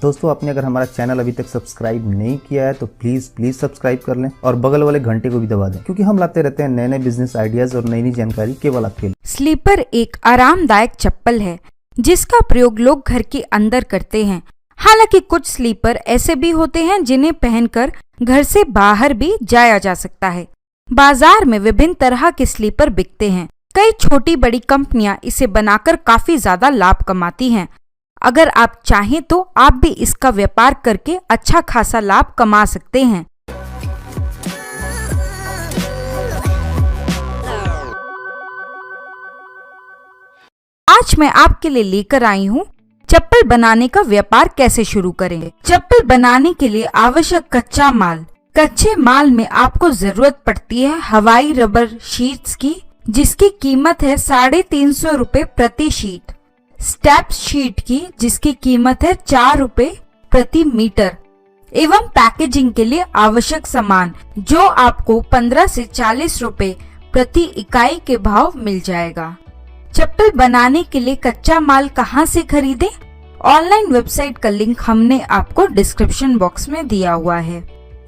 दोस्तों, आपने अगर हमारा चैनल अभी तक सब्सक्राइब नहीं किया है तो प्लीज सब्सक्राइब कर लें और बगल वाले घंटे को भी दबा दें, क्योंकि हम लाते रहते हैं नए नए बिजनेस आइडियाज और नई नई जानकारी केवल आपके लिए। स्लीपर एक आरामदायक चप्पल है जिसका प्रयोग लोग घर के अंदर करते हैं। हालांकि कुछ स्लीपर ऐसे भी होते हैं जिन्हें पहनकर घर से बाहर भी जाया जा सकता है। बाजार में विभिन्न तरह के स्लीपर बिकते हैं। कई छोटी बड़ी कंपनियां इसे बनाकर काफी ज्यादा लाभ कमाती हैं। अगर आप चाहें तो आप भी इसका व्यापार करके अच्छा खासा लाभ कमा सकते हैं। आज मैं आपके लिए लेकर आई हूँ चप्पल बनाने का व्यापार कैसे शुरू करें। चप्पल बनाने के लिए आवश्यक कच्चा माल। कच्चे माल में आपको जरूरत पड़ती है हवाई रबर शीट्स की, जिसकी कीमत है 350 रुपए प्रति शीट। स्टेप शीट की, जिसकी कीमत है 4 रुपए प्रति मीटर। एवं पैकेजिंग के लिए आवश्यक सामान, जो आपको 15 से 40 रुपए प्रति इकाई के भाव मिल जाएगा। चप्पल बनाने के लिए कच्चा माल कहां से खरीदें? ऑनलाइन वेबसाइट का लिंक हमने आपको डिस्क्रिप्शन बॉक्स में दिया हुआ है।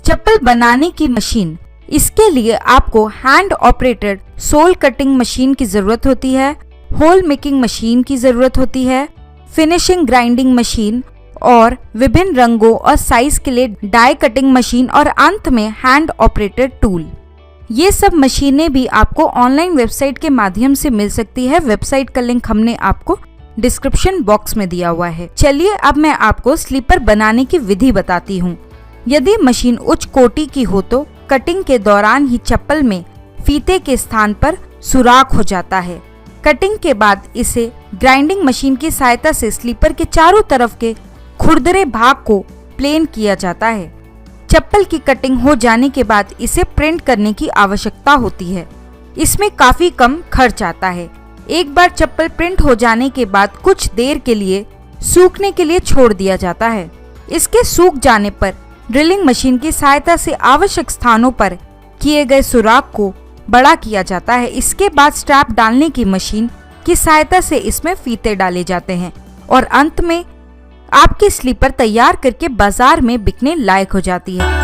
चप्पल बनाने की मशीन, इसके लिए आपको hand operated sole cutting machine की जरूरत होती है, होल मेकिंग मशीन की जरूरत होती है, फिनिशिंग ग्राइंडिंग मशीन और विभिन्न रंगों और साइज के लिए डाई कटिंग मशीन और अंत में हैंड ऑपरेटेड टूल। ये सब मशीनें भी आपको ऑनलाइन वेबसाइट के माध्यम से मिल सकती है। वेबसाइट का लिंक हमने आपको डिस्क्रिप्शन बॉक्स में दिया हुआ है। चलिए अब मैं आपको स्लीपर बनाने की विधि बताती हूँ। यदि मशीन उच्च कोटि की हो तो कटिंग के दौरान ही चप्पल में फीते के स्थान पर सुराख हो जाता है। कटिंग के बाद इसे ग्राइंडिंग मशीन की सहायता से स्लीपर के चारों तरफ के खुरदरे भाग को प्लेन किया जाता है। चप्पल की कटिंग हो जाने के बाद इसे प्रिंट करने की आवश्यकता होती है। इसमें काफी कम खर्च आता है। एक बार चप्पल प्रिंट हो जाने के बाद कुछ देर के लिए सूखने के लिए छोड़ दिया जाता है। इसके सूख जाने पर ड्रिलिंग मशीन की सहायता से आवश्यक स्थानों पर किए गए सुराख को बड़ा किया जाता है। इसके बाद स्ट्रैप डालने की मशीन की सहायता से इसमें फीते डाले जाते हैं और अंत में आपकी स्लीपर तैयार करके बाजार में बिकने लायक हो जाती है।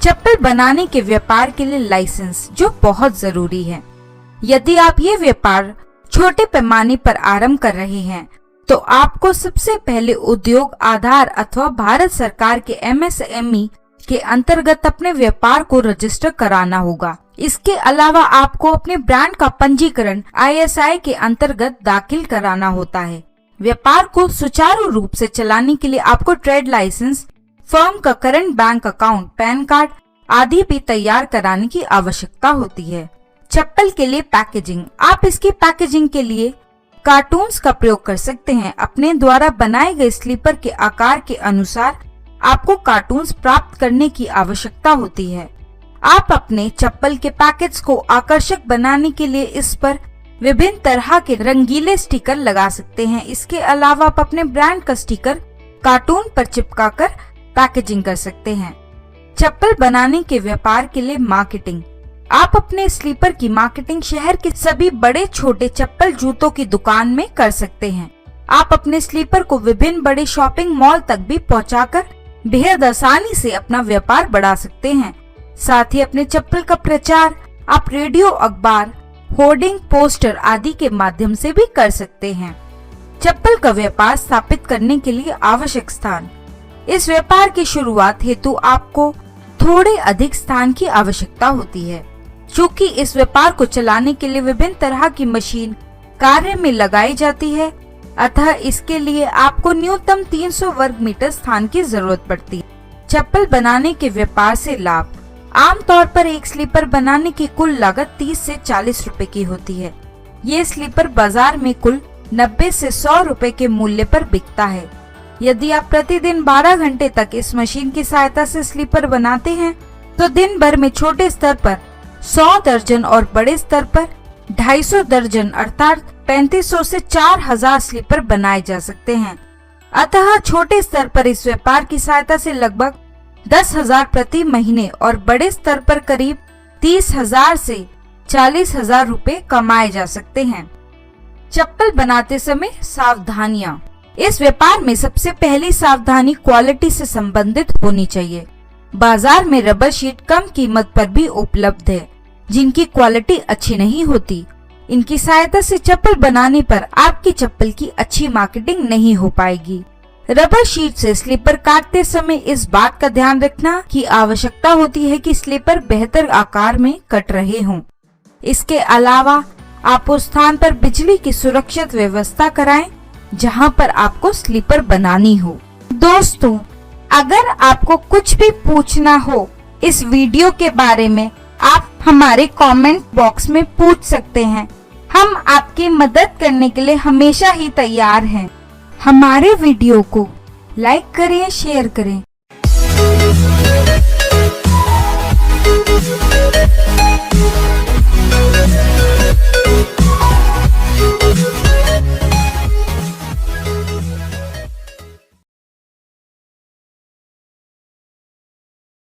चप्पल बनाने के व्यापार के लिए लाइसेंस, जो बहुत जरूरी है। यदि आप ये व्यापार छोटे पैमाने पर आरंभ कर रहे हैं तो आपको सबसे पहले उद्योग आधार अथवा भारत सरकार के MSME के अंतर्गत अपने व्यापार को रजिस्टर कराना होगा। इसके अलावा आपको अपने ब्रांड का पंजीकरण ISI के अंतर्गत दाखिल कराना होता है। व्यापार को सुचारू रूप से चलाने के लिए आपको ट्रेड लाइसेंस, फर्म का current bank account, pan card आदि भी तैयार कराने की आवश्यकता होती है। चप्पल के लिए पैकेजिंग, आप इसकी पैकेजिंग के लिए कार्टून्स का प्रयोग कर सकते हैं। अपने द्वारा बनाए गए स्लीपर के आकार के अनुसार आपको कार्टून्स प्राप्त करने की आवश्यकता होती है। आप अपने चप्पल के पैकेट्स को आकर्षक बनाने के लिए इस पर विभिन्न तरह के रंगीले स्टिकर लगा सकते हैं। इसके अलावा आप अपने ब्रांड का स्टिकर कार्टून पर चिपकाकर पैकेजिंग कर सकते हैं। चप्पल बनाने के व्यापार के लिए मार्केटिंग, आप अपने स्लीपर की मार्केटिंग शहर के सभी बड़े छोटे चप्पल जूतों की दुकान में कर सकते हैं। आप अपने स्लीपर को विभिन्न बड़े शॉपिंग मॉल तक भी पहुंचाकर बेहद आसानी से अपना व्यापार बढ़ा सकते हैं। साथ ही अपने चप्पल का प्रचार आप रेडियो, अखबार, होर्डिंग, पोस्टर आदि के माध्यम से भी कर सकते हैं। चप्पल का व्यापार स्थापित करने के लिए आवश्यक स्थान। इस व्यापार की शुरुआत हेतु आपको थोड़े अधिक स्थान की आवश्यकता होती है, क्योंकि इस व्यापार को चलाने के लिए विभिन्न तरह की मशीन कार्य में लगाई जाती है, अतः इसके लिए आपको न्यूनतम 300 वर्ग मीटर स्थान की जरूरत पड़ती है। चप्पल बनाने के व्यापार से लाभ। आमतौर पर एक स्लीपर बनाने की कुल लागत 30 से 40 रुपए की होती है। ये स्लीपर बाजार में कुल 90 से 100 रुपए के मूल्य पर बिकता है। यदि आप प्रतिदिन 12 घंटे तक इस मशीन की सहायता से स्लीपर बनाते हैं तो दिन भर में छोटे स्तर पर 100 दर्जन और बड़े स्तर पर 250 दर्जन अर्थात 3500 से 4000 स्लीपर बनाए जा सकते हैं। अतः छोटे स्तर पर इस व्यापार की सहायता से लगभग 10,000 प्रति महीने और बड़े स्तर पर करीब 30,000 से 40,000 रुपए कमाए जा सकते हैं। चप्पल बनाते समय सावधानियां। इस व्यापार में सबसे पहली सावधानी क्वालिटी से संबंधित होनी चाहिए। बाजार में रबर शीट कम कीमत पर भी उपलब्ध है, जिनकी क्वालिटी अच्छी नहीं होती। इनकी सहायता से चप्पल बनाने पर आपकी चप्पल की अच्छी मार्केटिंग नहीं हो पाएगी। रबर शीट से स्लीपर काटते समय इस बात का ध्यान रखना कि आवश्यकता होती है कि स्लीपर बेहतर आकार में कट रहे हों। इसके अलावा आप उस स्थान पर बिजली की सुरक्षित व्यवस्था कराएं जहां पर आपको स्लीपर बनानी हो। दोस्तों, अगर आपको कुछ भी पूछना हो इस वीडियो के बारे में, आप हमारे कमेंट बॉक्स में पूछ सकते हैं। हम आपकी मदद करने के लिए हमेशा ही तैयार हैं। हमारे वीडियो को लाइक करें, शेयर करें।